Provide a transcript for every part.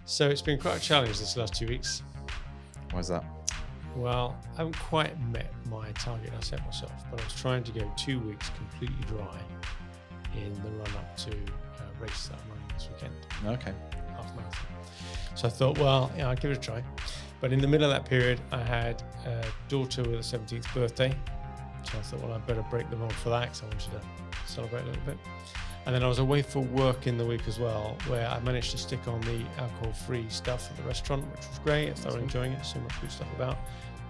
So it's been quite a challenge this last 2 weeks. Why is that? Well, I haven't quite met my target I set myself, but I was trying to go 2 weeks completely dry in the run up to a race that I'm running this weekend. Okay. Half marathon. So I thought, well, yeah, I'll give it a try. But in the middle of that period, I had a daughter with a 17th birthday. So I thought, well, I'd better break the mold for that because I wanted to celebrate a little bit. And then I was away for work in the week as well, where I managed to stick on the alcohol-free stuff at the restaurant, which was great. I started enjoying it. So much good stuff about.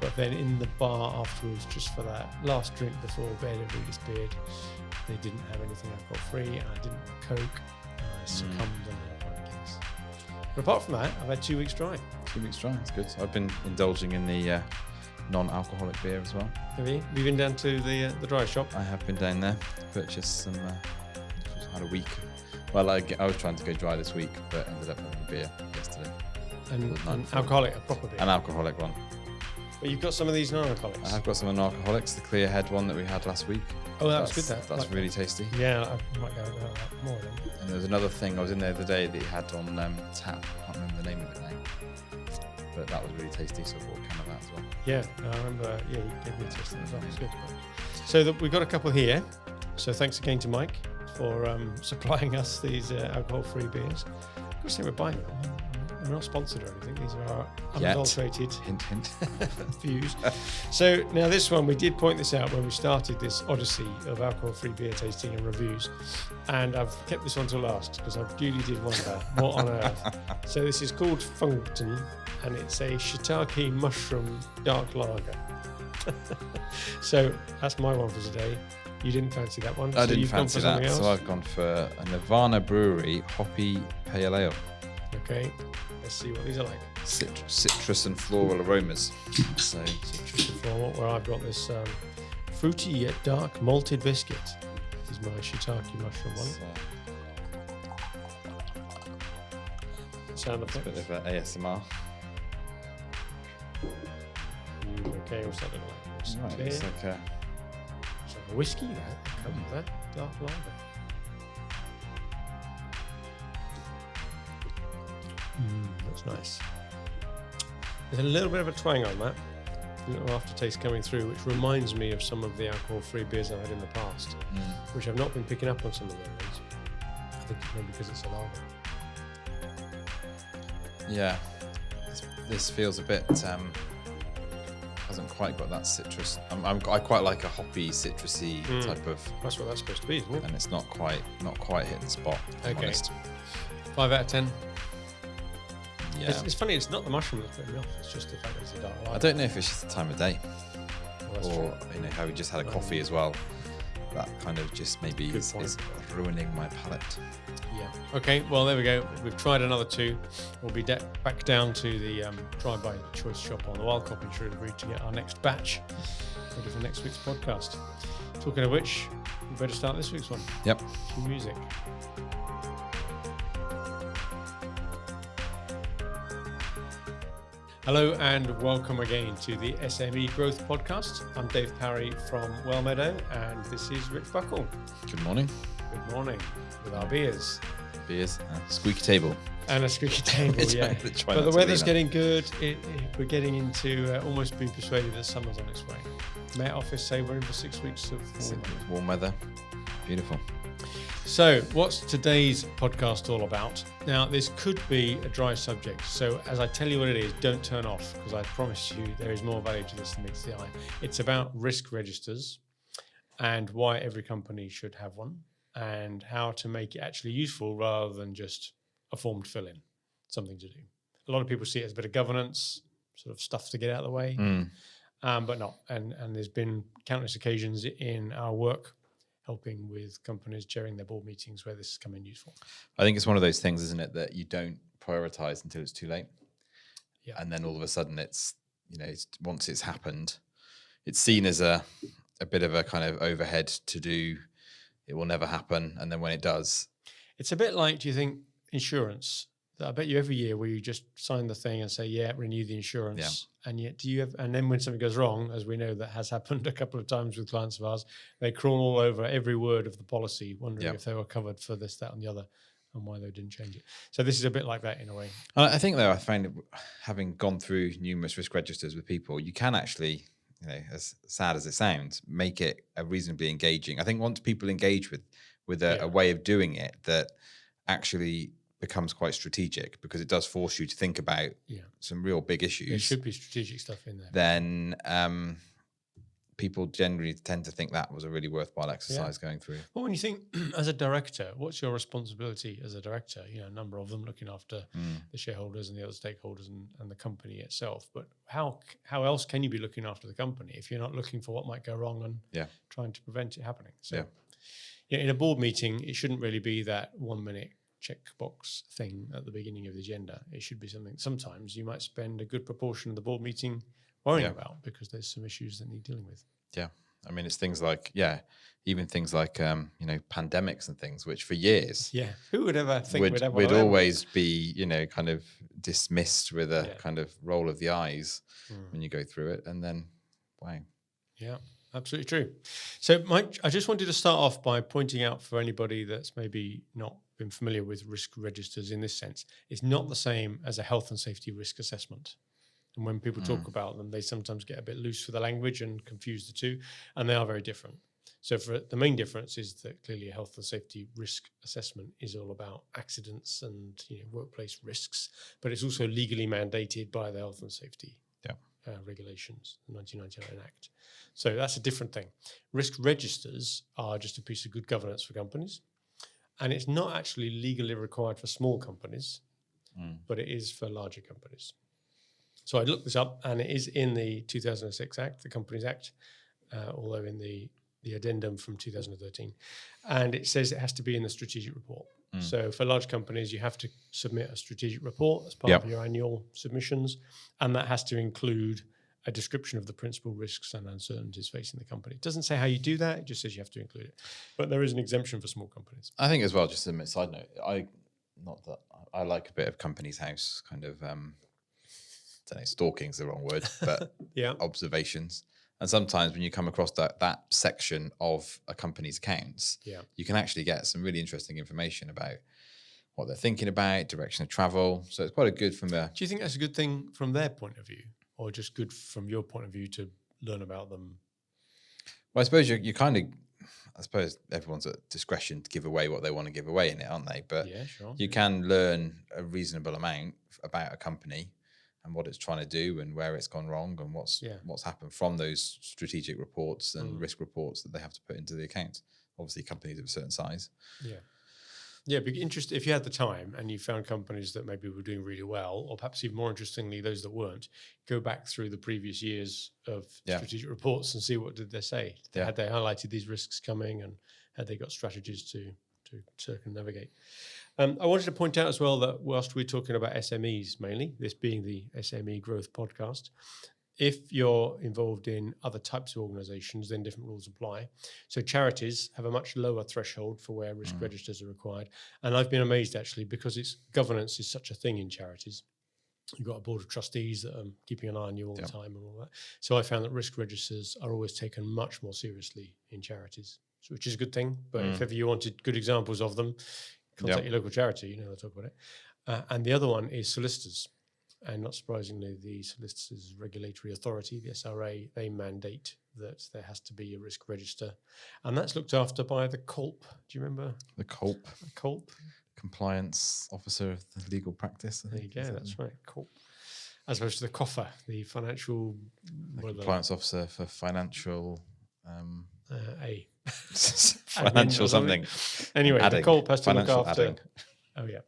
But then in the bar afterwards, just for that last drink before bed, everybody disappeared. They didn't have anything alcohol-free. I didn't have Coke. I succumbed and had one Guinness. But apart from that, I've had 2 weeks dry. 2 weeks dry, that's good. I've been indulging in the non-alcoholic beer as well. Have you? Have you been down to the dry shop? I have been down there, purchased some, had a week. Well, I was trying to go dry this week, but ended up having a beer yesterday. And alcoholic, a proper beer? An alcoholic one. But you've got some of these non-alcoholics. I have got some non-alcoholics, the clear head one that we had last week. Oh, that was good. That's like, really tasty. Yeah, I might go about that more then. And there was another thing I was in there the other day that he had on tap. I can't remember the name of it now. But that was really tasty, so I bought a can of that as well. Yeah, I remember. Yeah, you gave me a taste of that as well. It's good. So we've got a couple here. So thanks again to Mike for supplying us these alcohol-free beers. I've got to say we're buying them. We're not sponsored or anything. These are our unadulterated hint, hint. views. So now this one, we did point this out when we started this odyssey of alcohol-free beer tasting and reviews. And I've kept this one to last because I really did wonder what on earth. So this is called Funkton and it's a shiitake mushroom dark lager. So that's my one for today. You didn't fancy that one? I didn't fancy that. So I've gone for a Nirvana Brewery Hoppy Pale Ale. Okay, let's see what these are like. Citrus and floral aromas. So citrus and floral, where I've got this fruity yet dark malted biscuit. This is my shiitake mushroom one. Sound effect. A bit of ASMR. Okay, what's that look like? Right, it's like a whiskey that comes with that dark lager. That's nice. There's a little bit of a twang on that, a little aftertaste coming through, which reminds me of some of the alcohol-free beers I've had in the past, which I've not been picking up on some of the others. I think maybe because it's a lager. Yeah, this feels a bit. Hasn't quite got that citrus. I quite like a hoppy, citrusy type of. That's what that's supposed to be, isn't it? And it's not quite hitting the spot. Okay. Honest. 5 out of 10. Yeah. It's funny. It's not the mushroom that's putting me off. It's just the fact that it's a dark lager. I don't know if it's just the time of day, Well, or how we just had a coffee as well. That kind of just maybe is ruining my palate. Yeah. Okay. Well, there we go. We've tried another 2. We'll be back down to the try-by choice shop on the Wild Cop in Shrewsbury to get our next batch ready for next week's podcast. Talking of which, we better start this week's one. Yep. Cue music. Hello and welcome again to the SME Growth Podcast. I'm Dave Parry from Wellmeadow and this is Rich Buckle. Good morning. Good morning with our beers. Squeaky table. And a squeaky table, yeah. But the weather's getting good. We're getting into almost being persuaded that summer's on its way. Met Office say we're in for 6 weeks of warm weather. Beautiful. So what's today's podcast all about? Now, this could be a dry subject. So as I tell you what it is, don't turn off because I promise you there is more value to this than meets the eye. It's about risk registers and why every company should have one and how to make it actually useful rather than just a form to fill in, something to do. A lot of people see it as a bit of governance, sort of stuff to get out of the way, but not. And there's been countless occasions in our work helping with companies chairing their board meetings where this has come in useful. I think it's one of those things, isn't it, that you don't prioritize until it's too late. Yeah. And then all of a sudden it's once it's happened, it's seen as a bit of a kind of overhead to do. It will never happen. And then when it does. It's a bit like, do you think, insurance? I bet you every year where you just sign the thing and say, yeah, renew the insurance. Yeah. And yet and then when something goes wrong, as we know that has happened a couple of times with clients of ours, they crawl all over every word of the policy, wondering if they were covered for this, that and the other. and why they didn't change it. So this is a bit like that in a way. I think, though, I find it, having gone through numerous risk registers with people, you can actually, as sad as it sounds, make it a reasonably engaging. I think once people engage with a way of doing it that actually becomes quite strategic, because it does force you to think about some real big issues. There should be strategic stuff in there. Then people generally tend to think that was a really worthwhile exercise going through. Well, when you think as a director, what's your responsibility as a director? A number of them looking after the shareholders and the other stakeholders and the company itself. But how else can you be looking after the company if you're not looking for what might go wrong and trying to prevent it happening? So in a board meeting, it shouldn't really be that 1 minute checkbox thing at the beginning of the agenda. It should be something sometimes you might spend a good proportion of the board meeting worrying about, because there's some issues that need dealing with. Yeah. I mean, it's things like, even things like, pandemics and things, which for years, who would ever think would always be, kind of dismissed with a kind of roll of the eyes when you go through it. And then, wow. Yeah, absolutely true. So, Mike, I just wanted to start off by pointing out, for anybody that's maybe not been familiar with risk registers in this sense, it's not the same as a health and safety risk assessment. And when people talk about them, they sometimes get a bit loose with the language and confuse the two, and they are very different. So the main difference is that clearly a health and safety risk assessment is all about accidents and workplace risks, but it's also legally mandated by the health and safety regulations, the 1999 Act. So that's a different thing. Risk registers are just a piece of good governance for companies, and it's not actually legally required for small companies, but it is for larger companies. So I looked this up, and it is in the 2006 Act, the Companies Act, although in the addendum from 2013. And it says it has to be in the strategic report. So for large companies, you have to submit a strategic report as part of your annual submissions, and that has to include a description of the principal risks and uncertainties facing the company. It doesn't say how you do that, it just says you have to include it. But there is an exemption for small companies. I think as well, just a side note, I like a bit of Companies House kind of... I don't know, stalking's the wrong word, but observations. And sometimes when you come across that section of a company's accounts, you can actually get some really interesting information about what they're thinking about, direction of travel. So it's quite good from a... Do you think that's a good thing from their point of view, or just good from your point of view to learn about them? Well, I suppose you kind of... I suppose everyone's at discretion to give away what they want to give away in it, aren't they? But you can learn a reasonable amount about a company and what it's trying to do and where it's gone wrong and what's happened from those strategic reports and risk reports that they have to put into the account. Obviously, companies of a certain size. Yeah, be interested if you had the time and you found companies that maybe were doing really well, or perhaps even more interestingly, those that weren't. Go back through the previous years of strategic reports and see what did they say. Had they highlighted these risks coming, and had they got strategies to circumnavigate? I wanted to point out as well that whilst we're talking about SMEs mainly, this being the SME Growth Podcast, if you're involved in other types of organisations, then different rules apply. So charities have a much lower threshold for where risk registers are required. And I've been amazed, actually, because governance is such a thing in charities. You've got a board of trustees that are keeping an eye on you all the time and all that. So I found that risk registers are always taken much more seriously in charities, which is a good thing. But if ever you wanted good examples of them, contact your local charity, they'll talk about it. And the other one is solicitors. And not surprisingly, the Solicitors Regulatory Authority, the SRA, they mandate that there has to be a risk register. And that's looked after by the COLP. Do you remember? The COLP. COLP. Compliance Officer of the Legal Practice. There you go, that's right, COLP. As opposed to the COFA, the Financial... Compliance Officer for Financial... financial something. Anyway, the COLP has to look after... Adding. Oh, yeah.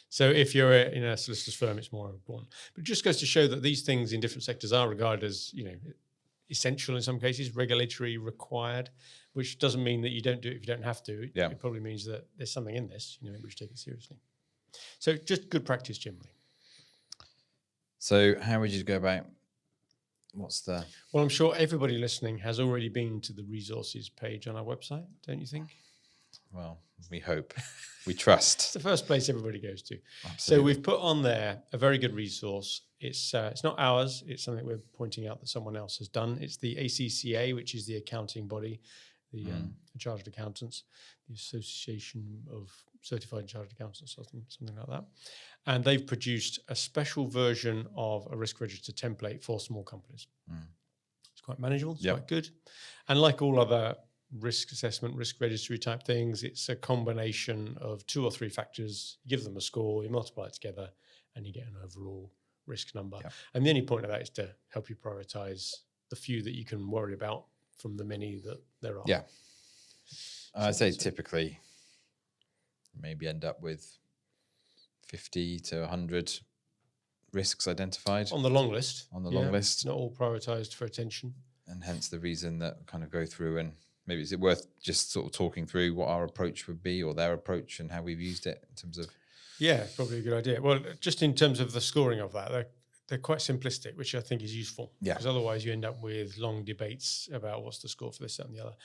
So if you're in a solicitor's firm, it's more important. But it just goes to show that these things in different sectors are regarded as, essential in some cases, regulatory required, which doesn't mean that you don't do it if you don't have to. It probably means that there's something in this, we should take it seriously. So just good practice generally. So how would you go about, well, I'm sure everybody listening has already been to the resources page on our website, don't you think? Well, we hope. We trust. It's the first place everybody goes to. Absolutely. So we've put on there a very good resource. It's not ours. It's something we're pointing out that someone else has done. It's the ACCA, which is the accounting body, the Chartered Accountants, the Association of Certified Chartered Accountants, or something like that. And they've produced a special version of a risk register template for small companies. It's quite manageable, it's quite good. And like all other risk assessment, risk registry type things, it's a combination of 2 or 3 factors. You give them a score, you multiply it together, and you get an overall risk number. And the only point of that is to help you prioritize the few that you can worry about from the many that there are. I'd say typically maybe end up with 50 to 100 risks identified. On the long list. Long list. Not all prioritized for attention. And hence the reason that kind of go through, and maybe is it worth just sort of talking through what our approach would be, or their approach, and how we've used it in terms of... Yeah, probably a good idea. Well, just in terms of the scoring of that, they're quite simplistic, which I think is useful. Because otherwise you end up with long debates about what's the score for this, that, and the other.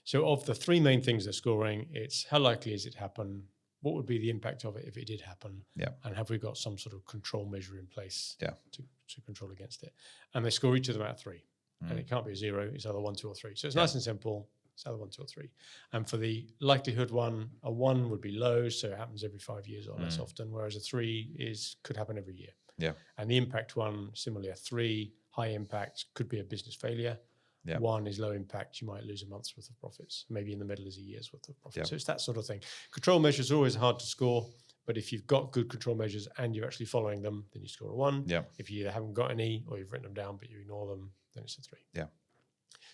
So of the 3 main things they're scoring, it's how likely is it to happen? What would be the impact of it if it did happen? And have we got some sort of control measure in place to control against it? And they score each of them out of 3. And it can't be a 0, it's either 1, 2, or 3. So it's nice and simple. It's either 1, 2, or 3. And for the likelihood one, a 1 would be low, so it happens every 5 years or less often, whereas a 3 could happen every year. And the impact one, similarly, a 3, high impact, could be a business failure. 1 is low impact, you might lose a month's worth of profits. Maybe in the middle is a year's worth of profits. So it's that sort of thing. Control measures are always hard to score, but if you've got good control measures and you're actually following them, then you score a 1. If you either haven't got any or you've written them down but you ignore them, then it's a 3.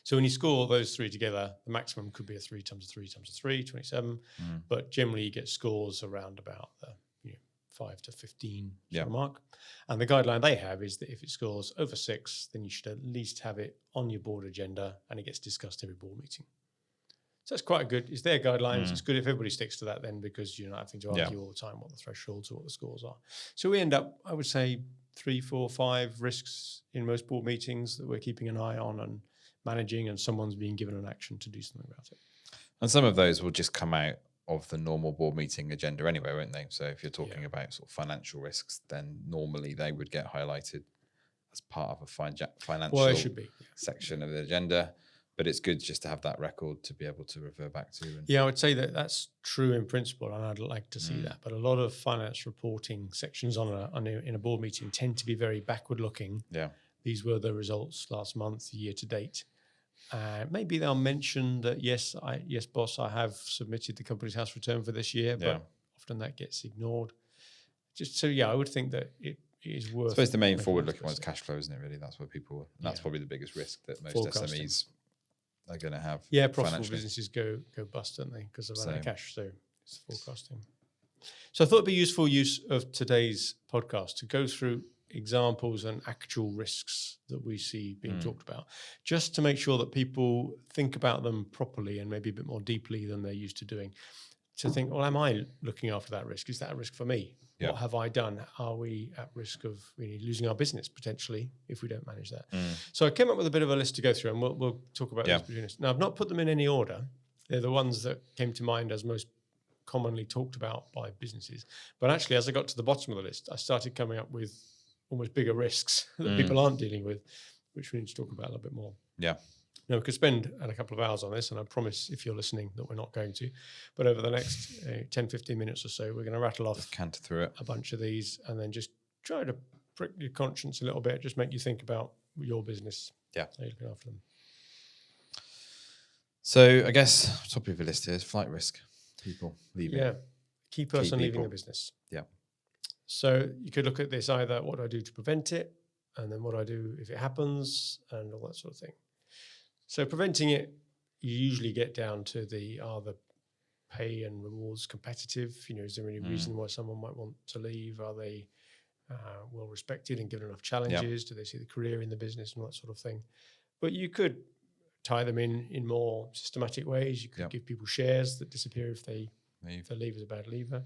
So when you score those 3 together, the maximum could be a 3 times a 3 times a 3, 27. But generally you get scores around about the 5 to 15 sort of mark. And the guideline they have is that if it scores over 6, then you should at least have it on your board agenda and it gets discussed every board meeting. So that's quite good. It's their guidelines. It's good if everybody sticks to that then, because you're not having to argue all the time what the thresholds or what the scores are. So we end up, I would say, 3, 4, 5 risks in most board meetings that we're keeping an eye on and managing, and someone's being given an action to do something about it. And some of those will just come out of the normal board meeting agenda anyway, won't they? So if you're talking about sort of financial risks, then normally they would get highlighted as part of a financial section of the agenda. But it's good just to have that record to be able to refer back to. And I would say that that's true in principle, and I'd like to see that. But a lot of finance reporting sections in a board meeting tend to be very backward looking. These were the results last month, year to date. Maybe they'll mention that, yes, boss, I have submitted the company's house return for this year, but often that gets ignored. Just so, I would think that it is worth... I suppose the main forward-looking one is cash flow, isn't it, really? That's what people... And that's probably the biggest risk that most SMEs are going to have. Profitable businesses go bust, don't they, because of running cash, so it's forecasting. So I thought it'd be useful use of today's podcast to go through examples and actual risks that we see being talked about, just to make sure that people think about them properly and maybe a bit more deeply than they're used to doing. To think, well, am I looking after that risk? Is that a risk for me? What have I done? Are we at risk of losing our business potentially if we don't manage that? So I came up with a bit of a list to go through, and we'll talk about these between us. Now, I've not put them in any order. They're the ones that came to mind as most commonly talked about by businesses. But actually, as I got to the bottom of the list, I started coming up with almost bigger risks that people aren't dealing with, which we need to talk about a little bit more. Now, we could spend a couple of hours on this, and I promise, if you're listening, that we're not going to. But over the next 10, 15 minutes or so, we're going to rattle off a bunch of these and then just try to prick your conscience a little bit, just make you think about your business. How you're looking after them. So I guess top of your list here is flight risk. People leaving. Key person leaving the business. So you could look at this either, what do I do to prevent it? And then what do I do if it happens? And all that sort of thing. So preventing it, you usually get down to are the pay and rewards competitive? Is there any reason why someone might want to leave? Are they well respected and given enough challenges? Do they see the career in the business and all that sort of thing? But you could tie them in more systematic ways. You could give people shares that disappear if they leave as a bad leaver.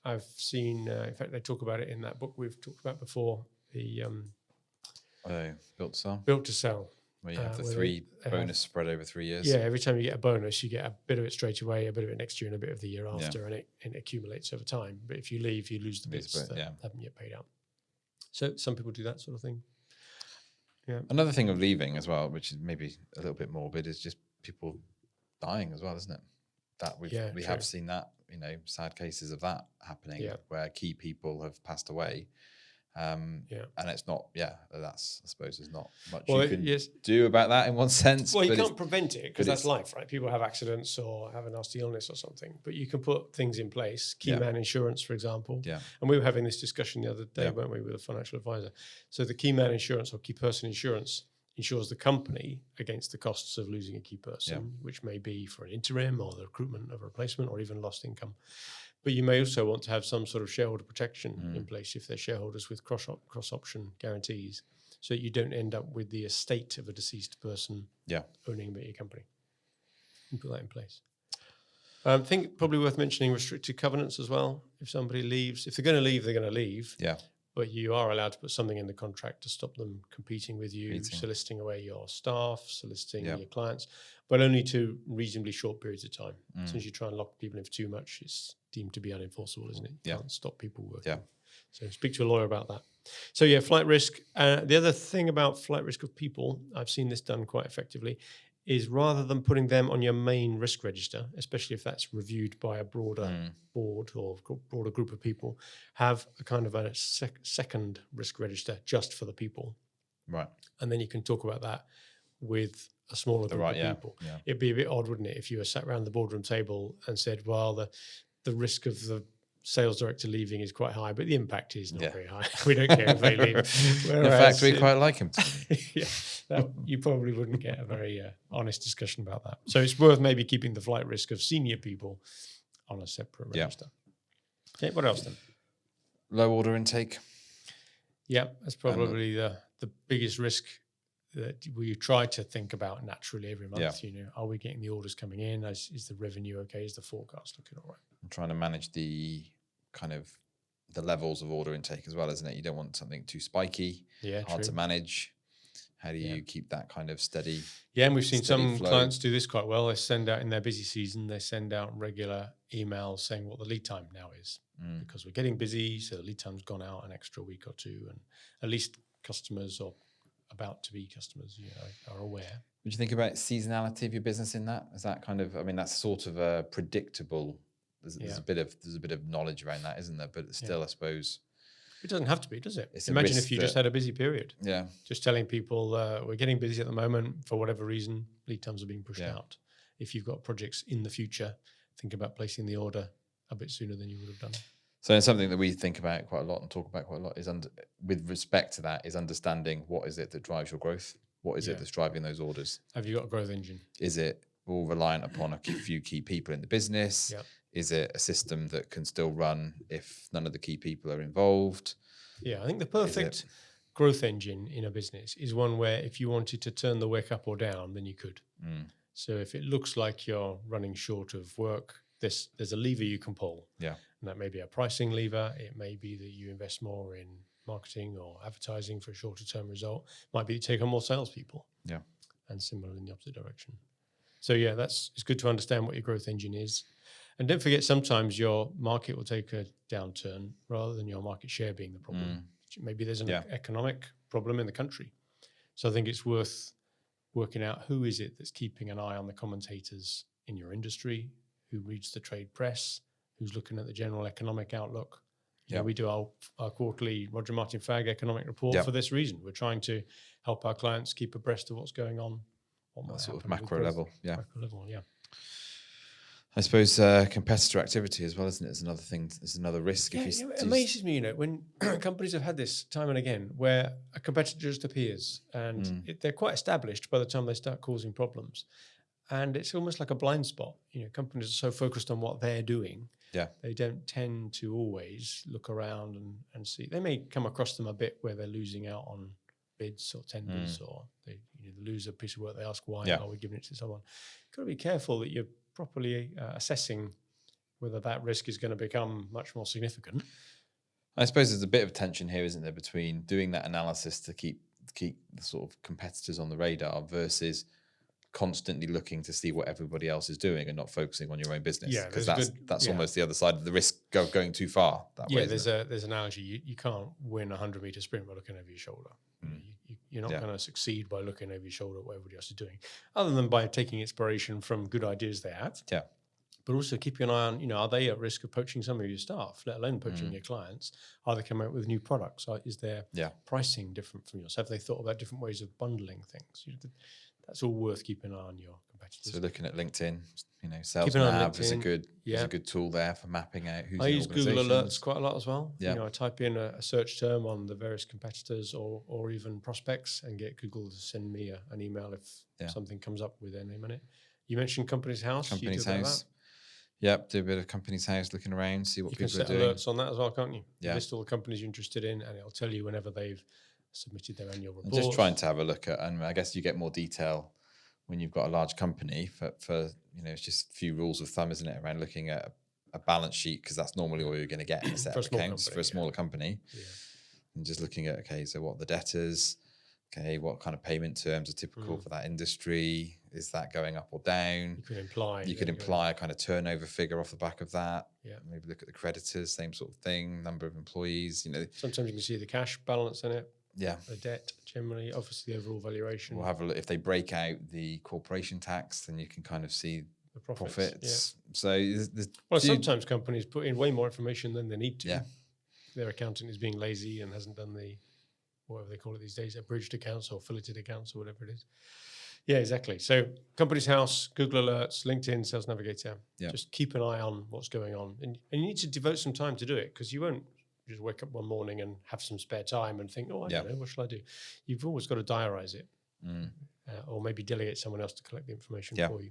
I've seen, in fact, they talk about it in that book we've talked about before, the Built to Sell. Built to Sell. Where you have the 3 bonus spread over 3 years. Every time you get a bonus, you get a bit of it straight away, a bit of it next year, and a bit of the year after, and it accumulates over time. But if you leave, you lose the bits that haven't yet paid out. So some people do that sort of thing. Another thing of leaving as well, which is maybe a little bit morbid, is just people dying as well, isn't it? That we have seen that, sad cases of that happening where key people have passed away. And it's not, that's, I suppose, there's not much you can do about that in one sense. Well, you can't prevent it because that's life, right? People have accidents or have a nasty illness or something, but you can put things in place, key man insurance, for example. Yeah. And we were having this discussion the other day, weren't we, with a financial advisor? So the key man insurance or key person insurance insures the company against the costs of losing a key person, which may be for an interim or the recruitment of a replacement or even lost income. But you may also want to have some sort of shareholder protection in place if they're shareholders with cross-option guarantees, so that you don't end up with the estate of a deceased person owning your company. You put that in place. I think probably worth mentioning restricted covenants as well. If somebody leaves, if they're going to leave, they're going to leave. Yeah. But you are allowed to put something in the contract to stop them competing with you, soliciting away your staff, soliciting your clients, but only to reasonably short periods of time. As soon as you try and lock people in for too much, it's deemed to be unenforceable, isn't it? You can't stop people working. Yeah. So speak to a lawyer about that. So flight risk. The other thing about flight risk of people, I've seen this done quite effectively, is rather than putting them on your main risk register, especially if that's reviewed by a broader board or broader group of people, have a kind of a second risk register just for the people. Right. And then you can talk about that with a smaller group of people. Yeah. It'd be a bit odd, wouldn't it, if you were sat around the boardroom table and said, well, the risk of the sales director leaving is quite high, but the impact is not very high. We don't care if they leave. In fact, we quite like him. You probably wouldn't get a very honest discussion about that. So it's worth maybe keeping the flight risk of senior people on a separate register. Okay, what else then? Low order intake. Yeah, that's probably the biggest risk that we try to think about naturally every month. Are we getting the orders coming in? Is the revenue okay? Is the forecast looking all right? I'm trying to manage the kind of the levels of order intake as well, isn't it? You don't want something too spiky, hard to manage. How do you keep that kind of steady? Yeah, and we've seen some clients do this quite well. They send out in their busy season, they send out regular emails saying what the lead time now is because we're getting busy. So the lead time's gone out an extra week or two, and at least customers or about to be customers, are aware. Would you think about seasonality of your business in that? Is that kind of, that's sort of a predictable. There's a bit of knowledge around that, isn't there? But it's still, I suppose. It doesn't have to be, does it? Imagine if you just had a busy period. Yeah. Just telling people we're getting busy at the moment for whatever reason, lead times are being pushed out. If you've got projects in the future, think about placing the order a bit sooner than you would have done. So something that we think about quite a lot and talk about quite a lot is, with respect to that, is understanding what is it that drives your growth? What is it that's driving those orders? Have you got a growth engine? Is it all reliant upon a few key people in the business? Yeah. Is it a system that can still run if none of the key people are involved? Yeah, I think the perfect growth engine in a business is one where if you wanted to turn the wick up or down, then you could. So if it looks like you're running short of work, there's a lever you can pull. Yeah. And that may be a pricing lever. It may be that you invest more in marketing or advertising for a shorter term result. It might be you take on more salespeople. Yeah. And similar in the opposite direction. So it's good to understand what your growth engine is. And don't forget, sometimes your market will take a downturn rather than your market share being the problem. Maybe there's an economic problem in the country. So I think it's worth working out who is it that's keeping an eye on the commentators in your industry, who reads the trade press, who's looking at the general economic outlook. We do our quarterly Roger Martin Fagg economic report for this reason. We're trying to help our clients keep abreast of what's going on. That sort of macro level. Macro level, I suppose competitor activity as well, isn't it? It's another thing. It's another risk. It amazes me, when companies have had this time and again, where a competitor just appears and they're quite established by the time they start causing problems, and it's almost like a blind spot. Companies are so focused on what they're doing, they don't tend to always look around and see. They may come across them a bit where they're losing out on bids or tenders, or they lose a piece of work. They ask why are we giving it to someone? You've got to be careful that you're properly assessing whether that risk is going to become much more significant. I suppose there's a bit of tension here, isn't there, between doing that analysis to keep the sort of competitors on the radar versus constantly looking to see what everybody else is doing and not focusing on your own business. Yeah, because that's almost the other side of the risk going too far that way. There's an analogy. You can't win a 100-meter sprint by looking over your shoulder. You're not going to succeed by looking over your shoulder at what everybody else is doing, other than by taking inspiration from good ideas they have. Yeah. But also keeping an eye on, are they at risk of poaching some of your staff, let alone poaching your clients? Are they coming up with new products? Is their pricing different from yours? Have they thought about different ways of bundling things? That's all worth keeping an eye on your competitors. So looking at LinkedIn, Sales Nav is a good tool there for mapping out who's. I use Google Alerts quite a lot as well. Yeah. I type in a search term on the various competitors or even prospects and get Google to send me an email if something comes up with their name in it. You mentioned Company's House. Company's House. Yep, do a bit of Company's House, looking around, see what people are doing. You can set alerts on that as well, can't you? Yeah. List all the companies you're interested in, and it'll tell you whenever they've submitted their annual report. Just trying to have a look at, and I guess you get more detail when you've got a large company. For it's just a few rules of thumb, isn't it, around looking at a balance sheet, because that's normally all you're going to get in a set of accounts for a smaller company. Yeah. And just looking at, so what are the debtors? Okay, what kind of payment terms are typical for that industry? Is that going up or down? You could imply a kind of turnover figure off the back of that. Yeah. Maybe look at the creditors, same sort of thing, number of employees. Sometimes you can see the cash balance in it. Yeah. The debt, generally, obviously the overall valuation. We'll have a look. If they break out the corporation tax, then you can kind of see the profits. Yeah. So sometimes companies put in way more information than they need to. Yeah. Their accountant is being lazy and hasn't done whatever they call it these days, abridged accounts or filleted accounts or whatever it is. Yeah, exactly. So Company's House, Google Alerts, LinkedIn, Sales Navigator. Yeah. Just keep an eye on what's going on. And you need to devote some time to do it, because you won't just wake up one morning and have some spare time and think, I don't know, what shall I do? You've always got to diarize it or maybe delegate someone else to collect the information for you.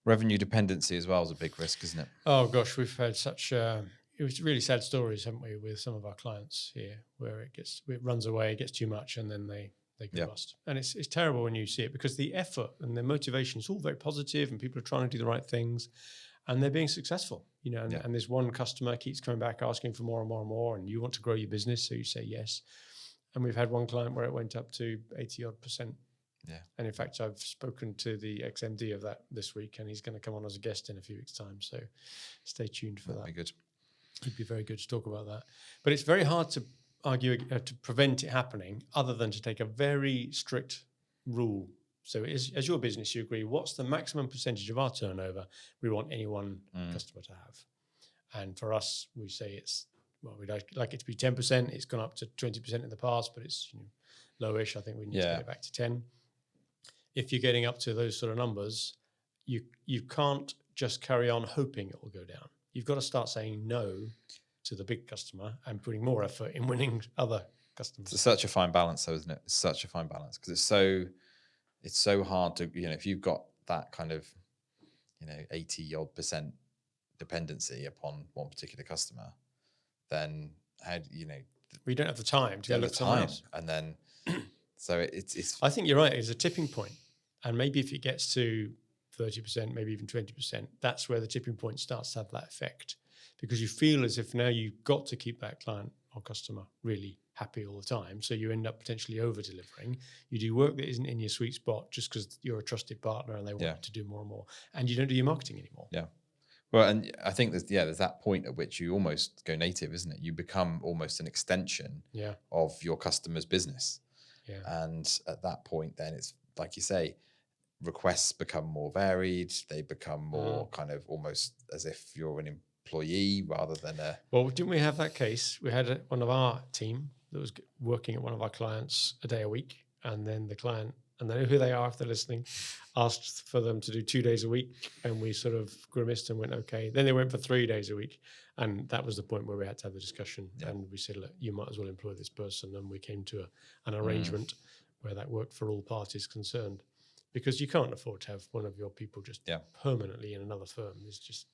Revenue dependency as well is a big risk, isn't it? Oh, gosh, we've had such... it was really sad stories, haven't we, with some of our clients here, where it runs away, it gets too much, and then they go bust. And it's terrible when you see it, because the effort and the motivation is all very positive, and people are trying to do the right things, and they're being successful. And this one customer keeps coming back asking for more and more and more, and you want to grow your business, so you say yes. And we've had one client where it went up to 80-odd%. Yeah. And in fact, I've spoken to the ex-MD of that this week, and he's going to come on as a guest in a few weeks' time. So stay tuned for that. That'd be good. It'd be very good to talk about that. But it's very hard to argue to prevent it happening, other than to take a very strict rule. So as your business, you agree, what's the maximum percentage of our turnover we want any one customer to have? And for us, we say we'd like it to be 10%. It's gone up to 20% in the past, but it's lowish. I think we need to get it back to 10. If you're getting up to those sort of numbers, you can't just carry on hoping it will go down. You've got to start saying no to the big customer and putting more effort in winning other customers. It's such a fine balance, though, isn't it? It's such a fine balance, because it's so hard to, if you've got that kind of, 80-odd% dependency upon one particular customer, then how do we don't have the time to go look somewhere else. And then, so it's. I think you're right. It's a tipping point, and maybe if it gets to 30%, maybe even 20%, that's where the tipping point starts to have that effect, because you feel as if now you've got to keep that client or customer really happy all the time. So you end up potentially over-delivering. You do work that isn't in your sweet spot just because you're a trusted partner and they want to do more and more, and you don't do your marketing anymore. Yeah. Well, and I think there's that point at which you almost go native, isn't it? You become almost an extension of your customer's business. Yeah. And at that point, then it's like you say, requests become more varied. They become more kind of almost as if you're an employee rather than a... Well, didn't we have that case? We had one of our team that was working at one of our clients a day a week, and then the client, and they know who they are if they're listening, asked for them to do 2 days a week, and we sort of grimaced and went, okay. Then they went for 3 days a week, and that was the point where we had to have the discussion, and we said, look, you might as well employ this person, and we came to an arrangement where that worked for all parties concerned. Because you can't afford to have one of your people just permanently in another firm. It's just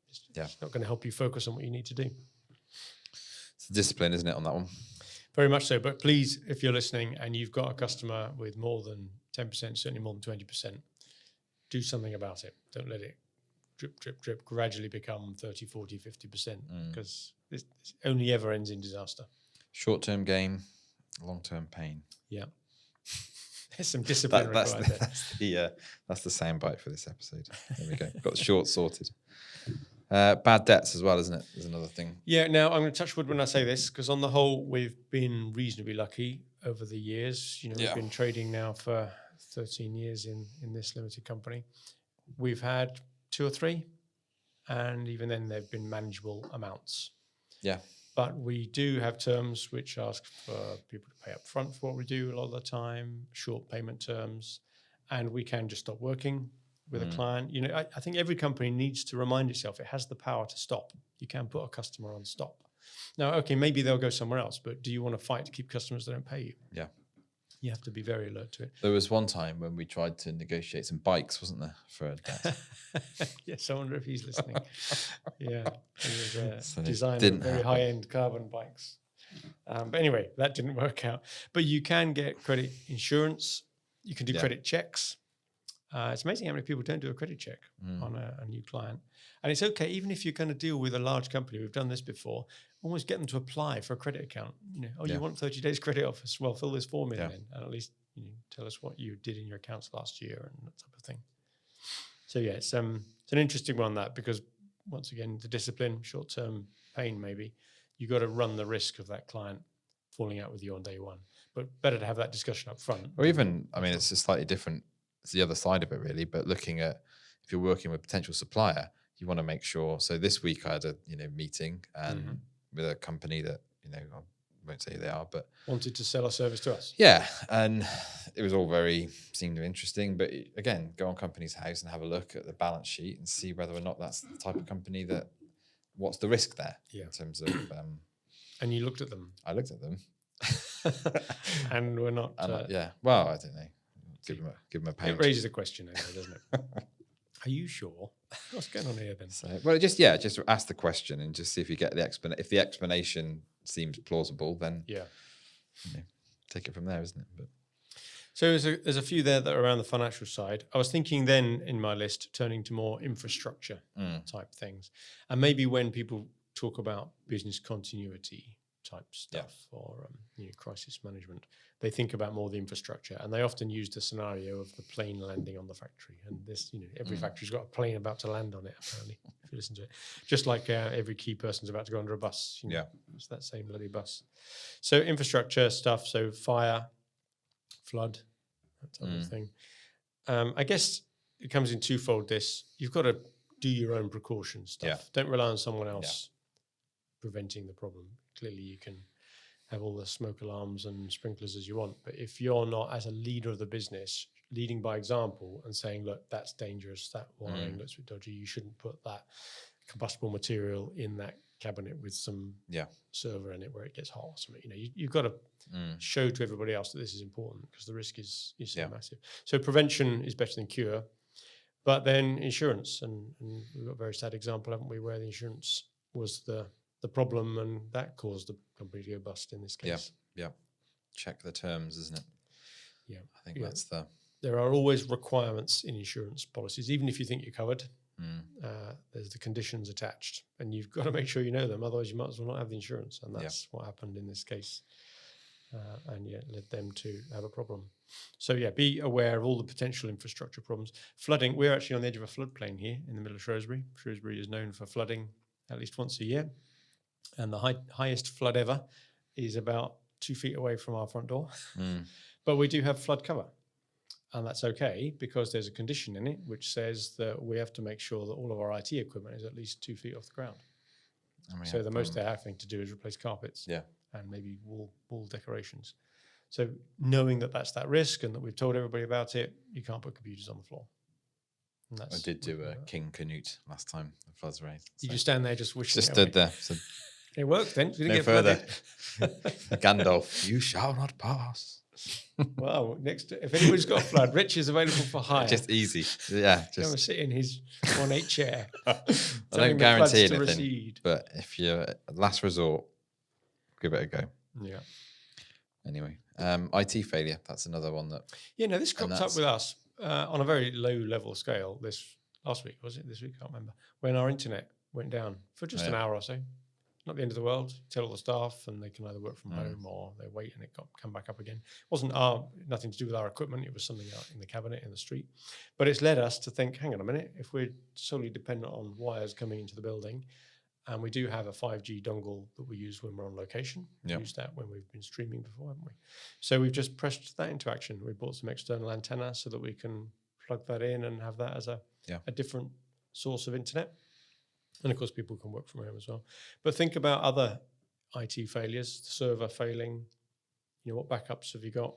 it's not going to help you focus on what you need to do. It's a discipline, isn't it, on that one? Very much so. But please, if you're listening and you've got a customer with more than 10%, certainly more than 20%, do something about it. Don't let it drip, drip, drip, gradually become 30, 40, 50%, because this only ever ends in disaster. Short-term gain, long-term pain. Yeah. There's some discipline required there. That's the soundbite for this episode. There we go. Got the short sorted. Bad debts as well, isn't it? There's another thing. Yeah, now I'm going to touch wood when I say this, because on the whole, we've been reasonably lucky. over the years. We've been trading now for 13 years in this limited company. We've had 2 or 3, and even then they've been manageable amounts. Yeah. But we do have terms which ask for people to pay up front for what we do a lot of the time, short payment terms, and we can just stop working with a client. I think every company needs to remind itself it has the power to stop. You can put a customer on stop. Now, okay, maybe they'll go somewhere else, but do you want to fight to keep customers that don't pay you? Yeah. You have to be very alert to it. There was one time when we tried to negotiate some bikes, wasn't there, for a debt? Yes, I wonder if he's listening. Yeah, he was a designer of very high-end carbon bikes. But anyway, that didn't work out. But you can get credit insurance. You can do credit checks. It's amazing how many people don't do a credit check on a new client. And it's okay, even if you're going to deal with a large company, we've done this before, always get them to apply for a credit account. You want 30 days credit off us? Well, fill this form in then, and at least tell us what you did in your accounts last year and that type of thing. So yeah, it's an interesting one, that, because once again, the discipline, short-term pain maybe, you got to run the risk of that client falling out with you on day one. But better to have that discussion up front. Or even, it's a slightly different, it's the other side of it really, but looking at if you're working with a potential supplier, you want to make sure. So this week I had a meeting and with a company that I won't say who they are, but wanted to sell a service to us. Yeah, and it was all seemed interesting. But again, go on Companies House and have a look at the balance sheet and see whether or not that's the type of company that. What's the risk there in terms of? And you looked at them. I looked at them, and we're not. Well, I don't know. Give them a page. It raises a question, anyway, doesn't it? Are you sure? What's going on here then? So, just ask the question and just see if you get the explanation. If the explanation seems plausible, then take it from there, isn't it? But so there's a few there that are around the financial side. I was thinking then in my list, turning to more infrastructure type things, and maybe when people talk about business continuity type stuff or crisis management, they think about more the infrastructure, and they often use the scenario of the plane landing on the factory. And this, every factory's got a plane about to land on it, apparently, if you listen to it. Just like every key person's about to go under a bus. It's that same bloody bus. So infrastructure stuff, so fire, flood, that type of thing. I guess it comes in twofold. You've got to do your own precaution stuff. Yeah. Don't rely on someone else preventing the problem. Clearly you can have all the smoke alarms and sprinklers as you want, but if you're not, as a leader of the business, leading by example and saying, look, that's dangerous, that wiring looks a bit dodgy, you shouldn't put that combustible material in that cabinet with some server in it where it gets hot or something. You've got to show to everybody else that this is important, because the risk is so massive. So prevention is better than cure. But then insurance, and we've got a very sad example, haven't we, where the insurance was the problem, and that caused the company to go bust in this case. Yeah. Check the terms, isn't it? Yeah. I think that's There are always requirements in insurance policies, even if you think you're covered. There's the conditions attached, and you've got to make sure you know them, otherwise you might as well not have the insurance. And that's what happened in this case, and led them to have a problem. So be aware of all the potential infrastructure problems. Flooding, we're actually on the edge of a floodplain here in the middle of Shrewsbury. Shrewsbury is known for flooding at least once a year, and the highest flood ever is about 2 feet away from our front door. But we do have flood cover. And that's okay, because there's a condition in it which says that we have to make sure that all of our IT equipment is at least 2 feet off the ground. So the most they're having to do is replace carpets and maybe wall decorations. So knowing that that's that risk and that we've told everybody about it, you can't put computers on the floor. I did do a King Canute last time the floods raised. So. You just stand there just wishing. Just stood there. So it worked then. You didn't get further. Gandalf, you shall not pass. Well, if anybody's got a flood, Rich is available for hire. Just easy. Yeah. Just come and sit in his 1/8 chair. I don't guarantee anything, but if you're last resort, give it a go. Yeah. Anyway, IT failure. That's another one that. This cropped up with us on a very low level scale last week, was it? This week? I can't remember. When our internet went down for just an hour or so. Not the end of the world. Tell all the staff, and they can either work from home or they wait and it come back up again. It wasn't nothing to do with our equipment. It was something out in the cabinet in the street. But it's led us to think, hang on a minute, if we're solely dependent on wires coming into the building, And we do have a 5G dongle that we use when we're on location. We've used that when we've been streaming before, haven't we? So we've just pressed that into action. We bought some external antenna so that we can plug that in and have that as a different source of internet. And of course, people can work from home as well. But think about other IT failures, the server failing. What backups have you got?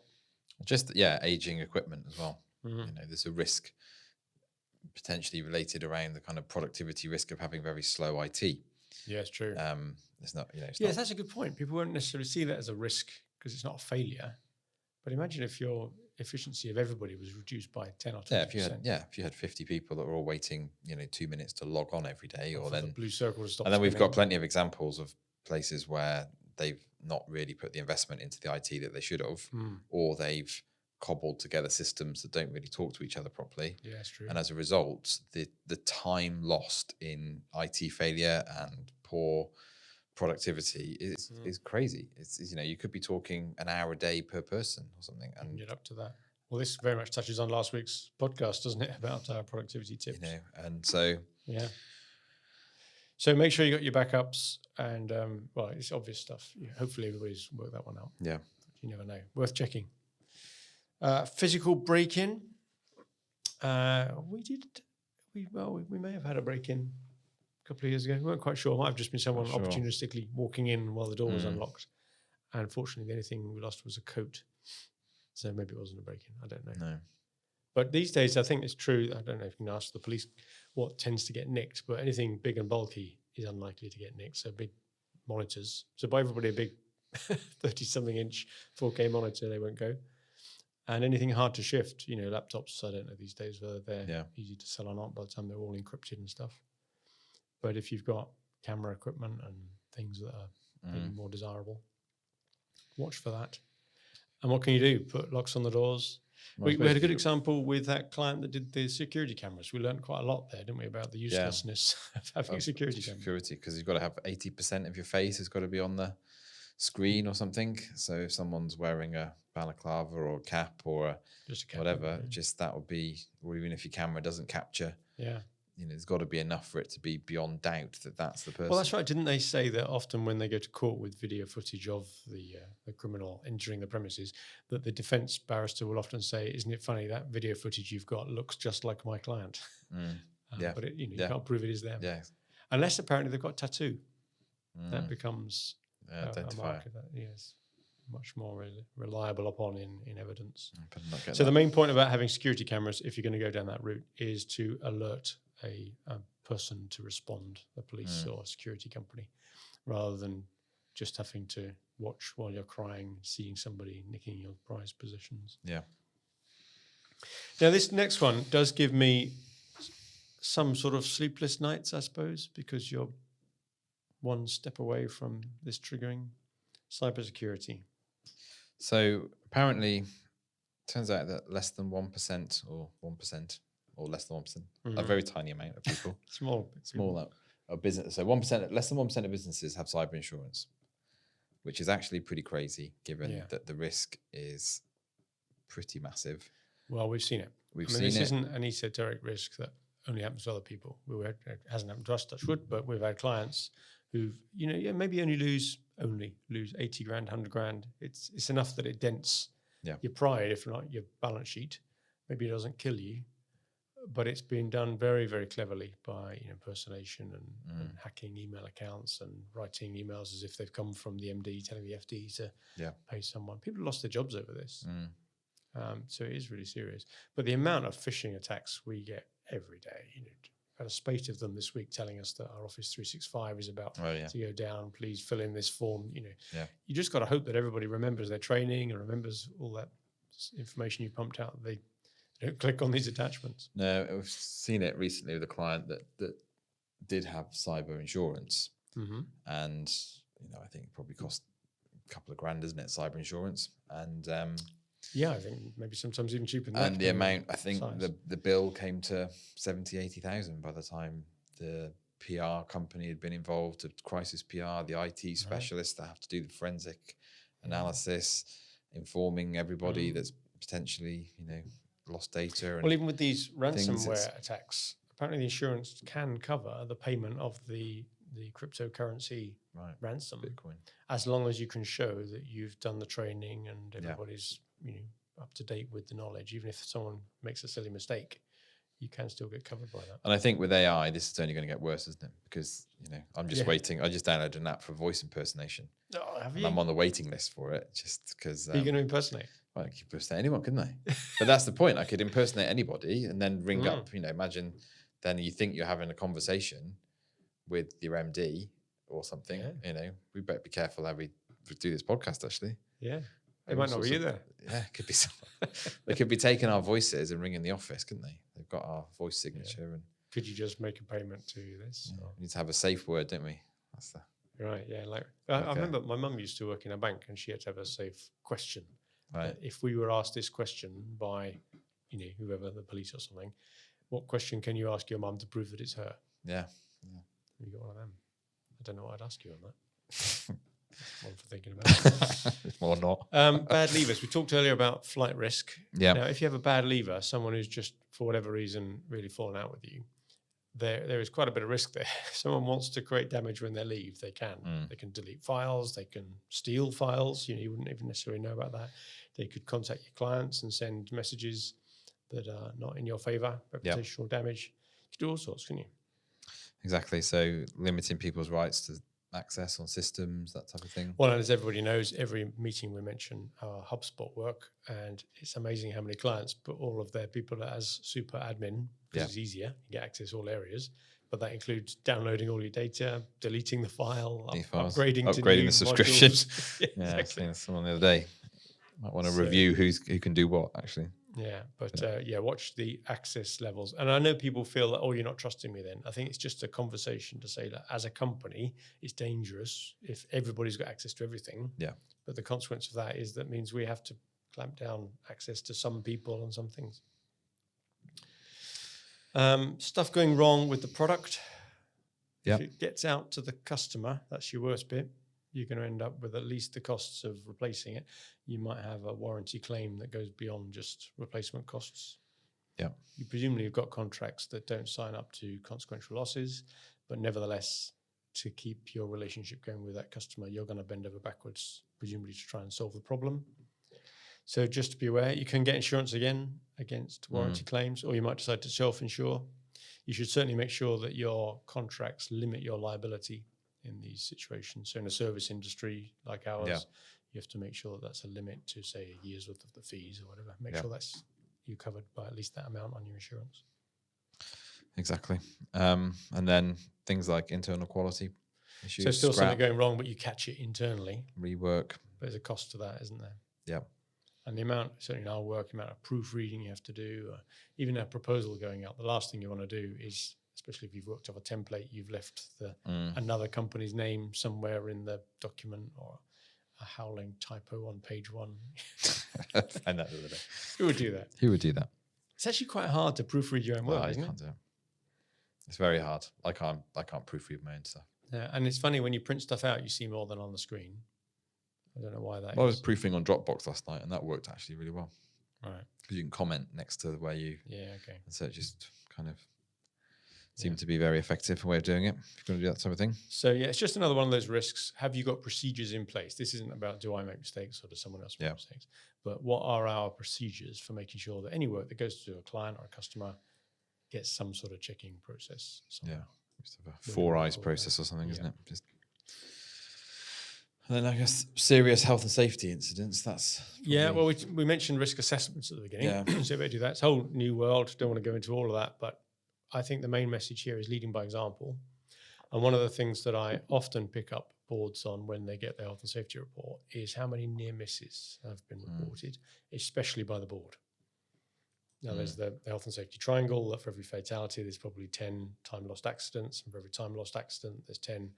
Just, aging equipment as well. There's a risk potentially related around the kind of productivity risk of having very slow IT. Yeah, it's true. It's not, that's a good point. People won't necessarily see that as a risk because it's not a failure. But imagine if your efficiency of everybody was reduced by 10 or 20%. If you had 50 people that were all waiting, 2 minutes to log on every day, or then the blue circle to stop. And then we've got plenty of examples of places where they've not really put the investment into the IT that they should have, or they've cobbled together systems that don't really talk to each other properly. Yeah, that's true. And as a result, the time lost in IT failure and poor productivity is crazy. It's you could be talking an hour a day per person or something, and get up to that. Well, this very much touches on last week's podcast, doesn't it, about our productivity tips? And so So make sure you got your backups, and it's obvious stuff. Hopefully, everybody's worked that one out. Yeah, you never know. Worth checking. Physical break-in. We may have had a break-in a couple of years ago. We weren't quite sure. It might have just been someone opportunistically walking in while the door was unlocked. And unfortunately, the only thing we lost was a coat. So maybe it wasn't a break-in. I don't know. No. But these days, I think it's true. I don't know if you can ask the police what tends to get nicked, but anything big and bulky is unlikely to get nicked. So big monitors. So buy everybody a big 30-something inch 4K monitor, they won't go. And anything hard to shift, laptops, I don't know these days whether they're easy to sell or not by the time they're all encrypted and stuff. But if you've got camera equipment and things that are maybe more desirable, watch for that. And what can you do? Put locks on the doors. We had a good example with that client that did the security cameras. We learned quite a lot there, didn't we, about the uselessness of having security cameras. Security, because you've got to have 80% of your face has got to be on the screen or something. So if someone's wearing a balaclava or a cap or just a cap, whatever, just that would be, or even if your camera doesn't capture, there's got to be enough for it to be beyond doubt that that's the person. Well, that's right. Didn't they say that often when they go to court with video footage of the criminal entering the premises, that the defence barrister will often say, "Isn't it funny that video footage you've got looks just like my client?" But you can't prove it is them. Yeah. Unless apparently they've got a tattoo. That becomes a marker that is much more reliable upon in evidence. So the main point about having security cameras, if you're going to go down that route, is to alert a person to respond, the police or a security company, rather than just having to watch while you're crying, seeing somebody nicking your prized possessions. Yeah. Now, this next one does give me some sort of sleepless nights, I suppose, because you're one step away from this triggering. Cybersecurity. So apparently, turns out that less than 1% or 1% or less than 1%, a very tiny amount of people, small of business. So 1%, less than 1% of businesses have cyber insurance, which is actually pretty crazy, given that the risk is pretty massive. Well, we've seen it. This isn't an esoteric risk that only happens to other people. It hasn't happened to us, touch wood, but we've had clients who've, maybe only lose 80 grand, 100 grand. It's enough that it dents your pride, if not your balance sheet. Maybe it doesn't kill you, but it's been done very, very cleverly by impersonation and hacking email accounts and writing emails as if they've come from the MD telling the FD to pay someone. People lost their jobs over this. So it is really serious. But the amount of phishing attacks we get every day, had a spate of them this week telling us that our Office 365 is about to go down. Please fill in this form. You just got to hope that everybody remembers their training and remembers all that information you pumped out. They don't click on these attachments. No, we've seen it recently with a client that did have cyber insurance, and I think it probably cost a couple of grand, isn't it? Cyber insurance, and I think maybe sometimes even cheaper than that. And the amount, I think the bill came to 70,000, 80,000 by the time the PR company had been involved, the crisis PR, the IT specialists that have to do the forensic analysis, informing everybody that's potentially, lost data. Well, even with these ransomware attacks, apparently the insurance can cover the payment of the the cryptocurrency ransom, Bitcoin. as long as you can show that you've done the training and everybody's up to date with the knowledge. Even if someone makes a silly mistake, you can still get covered by that. And I think with AI, this is only going to get worse, isn't it? Because I'm just waiting. I just downloaded an app for voice impersonation. Oh, have you? I'm on the waiting list for it, just because. Are you going to impersonate? Well, I could impersonate anyone, couldn't I? But that's the point. I could impersonate anybody and then ring up. Imagine then you think you're having a conversation with your MD or something. Yeah. We better be careful how we do this podcast. Actually, yeah, it might not be either. Yeah, it could be. They could be taking our voices and ringing the office, couldn't they? They've got our voice signature. And could you just make a payment to this? Yeah. We need to have a safe word, don't we? That's the right. Yeah, I remember my mum used to work in a bank, and she had to have a safe question. Right. If we were asked this question by, whoever, the police or something, what question can you ask your mum to prove that it's her? Yeah. You got one of them. I don't know what I'd ask you on that. One for thinking about it. Or not. Bad levers. We talked earlier about flight risk. Yeah. Now, if you have a bad lever, someone who's just, for whatever reason, really fallen out with you, there is quite a bit of risk there. If someone wants to create damage when they leave, they can. They can delete files. They can steal files. You wouldn't even necessarily know about that. They could contact your clients and send messages that are not in your favor, reputational damage. You could do all sorts, couldn't you? Exactly. So limiting people's rights to access on systems, that type of thing. Well, and as everybody knows, every meeting we mention our HubSpot work, and it's amazing how many clients put all of their people as super admin because it's easier. You get access to all areas, but that includes downloading all your data, deleting the file, upgrading the subscription. Yeah, exactly. I seen someone the other day. Might want to review who can do what, actually. Yeah, but watch the access levels. And I know people feel that, you're not trusting me then. I think it's just a conversation to say that as a company, it's dangerous if everybody's got access to everything. Yeah. But the consequence of that is that means we have to clamp down access to some people and some things. Stuff going wrong with the product. Yeah. If it gets out to the customer, that's your worst bit. You're going to end up with at least the costs of replacing it. You might have a warranty claim that goes beyond just replacement costs. Yeah. You presumably have got contracts that don't sign up to consequential losses, but nevertheless, to keep your relationship going with that customer, you're going to bend over backwards, presumably to try and solve the problem. So just to be aware, you can get insurance again against warranty claims, or you might decide to self-insure. You should certainly make sure that your contracts limit your liability in these situations. So in a service industry like ours, you have to make sure that that's a limit to, say, a year's worth of the fees or whatever. Make sure that's you covered by at least that amount on your insurance. Exactly. And then things like internal quality issues. So still something going wrong, but you catch it internally. Rework. But there's a cost to that, isn't there? Yeah. And the amount, certainly in our work, the amount of proofreading you have to do, even a proposal going out, the last thing you want to do is, especially if you've worked off a template, you've left another company's name somewhere in the document, or a howling typo on page 1. And that the other day. Who would do that? Who would do that? It's actually quite hard to proofread your own work, isn't it? Can't do it. It's very hard. I can't proofread my own stuff. Yeah, and it's funny when you print stuff out, you see more than on the screen. I don't know why that is. I was proofing on Dropbox last night, and that worked actually really well. Right. Because you can comment next to where you. Yeah. Okay. And so it just kind of seemed to be very effective way of doing it. If you're going to do that type of thing. So it's just another one of those risks. Have you got procedures in place? This isn't about do I make mistakes or does someone else make mistakes, but what are our procedures for making sure that any work that goes to a client or a customer gets some sort of checking process somehow. Just have a 4 eyes process or something, isn't it? And then I guess serious health and safety incidents. That's well, we mentioned risk assessments at the beginning. Yeah. So we do that. It's a whole new world. Don't want to go into all of that, but I think the main message here is leading by example. And one of the things that I often pick up boards on when they get their health and safety report is how many near misses have been reported, especially by the board. Now, there's the health and safety triangle that for every fatality, there's probably 10 time lost accidents. And for every time lost accident, there's 10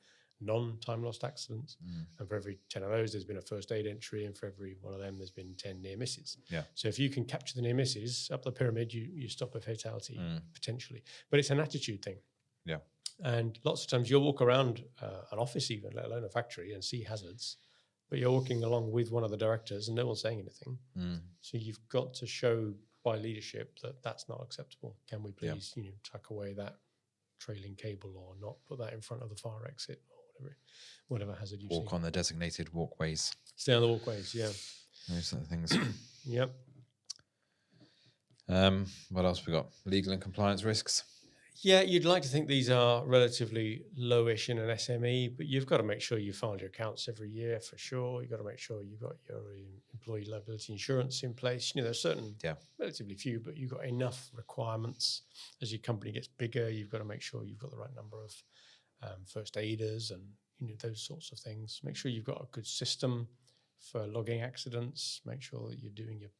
non-time lost accidents. And for every 10 of those, there's been a first aid entry. And for every one of them, there's been 10 near misses. Yeah. So if you can capture the near misses up the pyramid, you stop a fatality potentially. But it's an attitude thing. Yeah. And lots of times you'll walk around an office even, let alone a factory, and see hazards. But you're walking along with one of the directors and no one's saying anything. So you've got to show by leadership that that's not acceptable. Can we please, tuck away that trailing cable or not put that in front of the fire exit or whatever hazard you see. Walk on the designated walkways. Stay on the walkways, yeah. Those sort of things. Yep. What else we got? Legal and compliance risks. Yeah, you'd like to think these are relatively lowish in an SME, but you've got to make sure you file your accounts every year for sure. You've got to make sure you've got your employee liability insurance in place. There's certain, relatively few, but you've got enough requirements. As your company gets bigger, you've got to make sure you've got the right number of first aiders and those sorts of things. Make sure you've got a good system for logging accidents. Make sure that you're doing your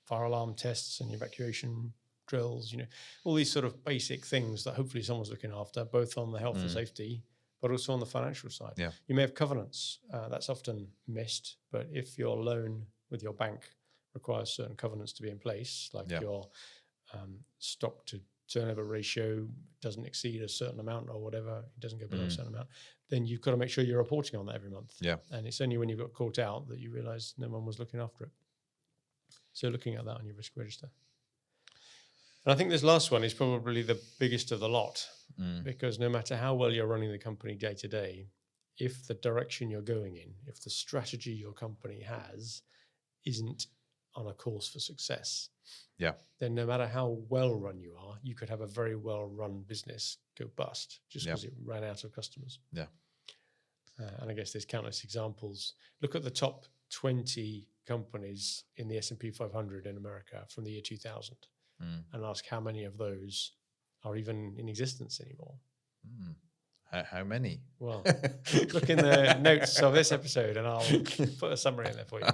fire alarm tests and evacuation drills, all these sort of basic things that hopefully someone's looking after, both on the health and safety, but also on the financial side. Yeah. You may have covenants. That's often missed, but if your loan with your bank requires certain covenants to be in place, like your stock to turnover ratio doesn't exceed a certain amount or whatever, it doesn't go below a certain amount, then you've got to make sure you're reporting on that every month. Yeah. And it's only when you've got caught out that you realize no one was looking after it. So looking at that on your risk register. And I think this last one is probably the biggest of the lot, because no matter how well you're running the company day to day, if the direction you're going in, if the strategy your company has isn't on a course for success, then no matter how well run you are, you could have a very well run business go bust just because it ran out of customers. Yeah. And I guess there's countless examples. Look at the top 20 companies in the S&P 500 in America from the year 2000. And ask how many of those are even in existence anymore. How many? Well, look in the notes of this episode and I'll put a summary in there for you.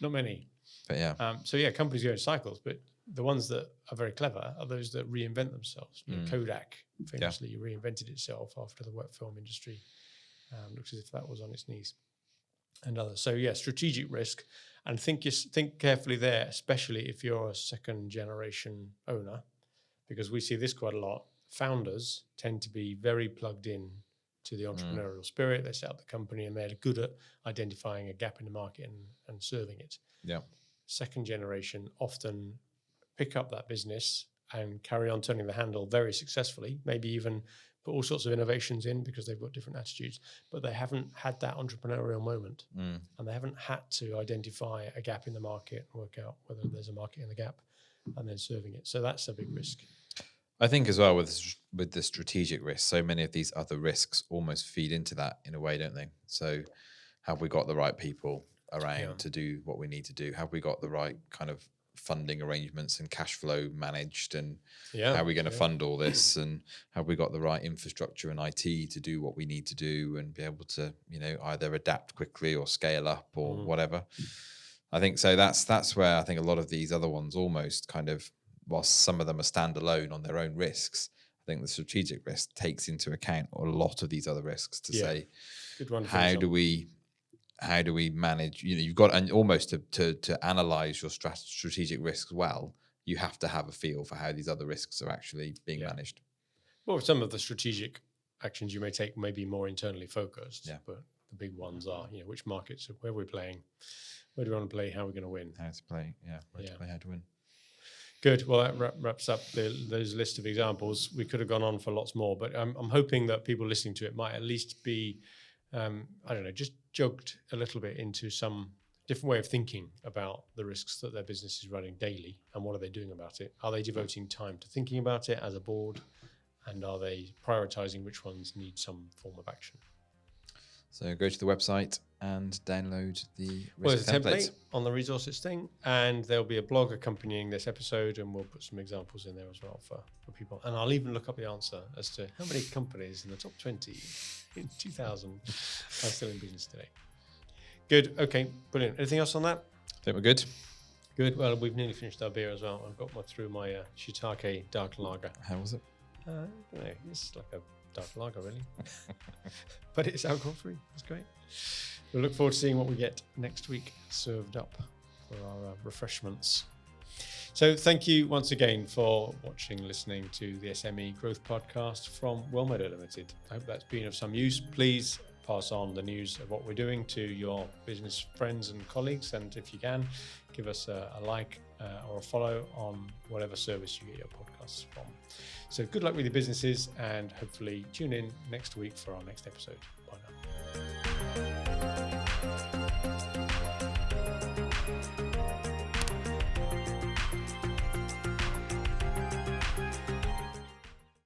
Not many. But companies go in cycles, but the ones that are very clever are those that reinvent themselves. Kodak famously reinvented itself after the wet film industry. Looks as if that was on its knees. And others. So strategic risk. And think carefully there, especially if you're a second generation owner, because we see this quite a lot. Founders tend to be very plugged in to the entrepreneurial spirit. They set up the company and they're good at identifying a gap in the market and serving it. Yeah. Second generation often pick up that business and carry on turning the handle very successfully, maybe even put all sorts of innovations in because they've got different attitudes, but they haven't had that entrepreneurial moment and they haven't had to identify a gap in the market and work out whether there's a market in the gap and then serving it. So that's a big risk. I think as well with the strategic risk, so many of these other risks almost feed into that in a way, don't they? So have we got the right people around to do what we need to do? Have we got the right kind of funding arrangements and cash flow managed, and how are we going to fund all this, and have we got the right infrastructure and IT to do what we need to do and be able to either adapt quickly or scale up or whatever. I think so that's where I think a lot of these other ones almost kind of, whilst some of them are standalone on their own risks, I think the strategic risk takes into account a lot of these other risks to say, how do we manage? You've got, and almost to analyze your strategic risks well, you have to have a feel for how these other risks are actually being managed. Well, some of the strategic actions you may take may be more internally focused, but the big ones are, which markets, where we're playing, where do we want to play, how we're going to win. How to play, where to play, how to win. Good. Well, that wraps up those list of examples. We could have gone on for lots more, but I'm hoping that people listening to it might at least be, just jogged a little bit into some different way of thinking about the risks that their business is running daily and what are they doing about it. Are they devoting time to thinking about it as a board, and are they prioritizing which ones need some form of action? So go to the website and download the risk template on the resources thing, and there'll be a blog accompanying this episode, and we'll put some examples in there as well for people. And I'll even look up the answer as to how many companies in the top 20 in 2000 are still in business today. Good. Okay. Brilliant. Anything else on that? I think we're good. Good. Well, we've nearly finished our beer as well. I've got through my shiitake dark lager. How was it? I don't know. It's like a dark lager, really. But it's alcohol-free. It's great. We'll look forward to seeing what we get next week served up for our refreshments. So thank you once again for watching, listening to the SME Growth Podcast from Wellmeadow Limited. I hope that's been of some use. Please pass on the news of what we're doing to your business friends and colleagues. And if you can, give us a like or a follow on whatever service you get your podcast podcasts from. So good luck with your businesses, and hopefully tune in next week for our next episode. Bye now.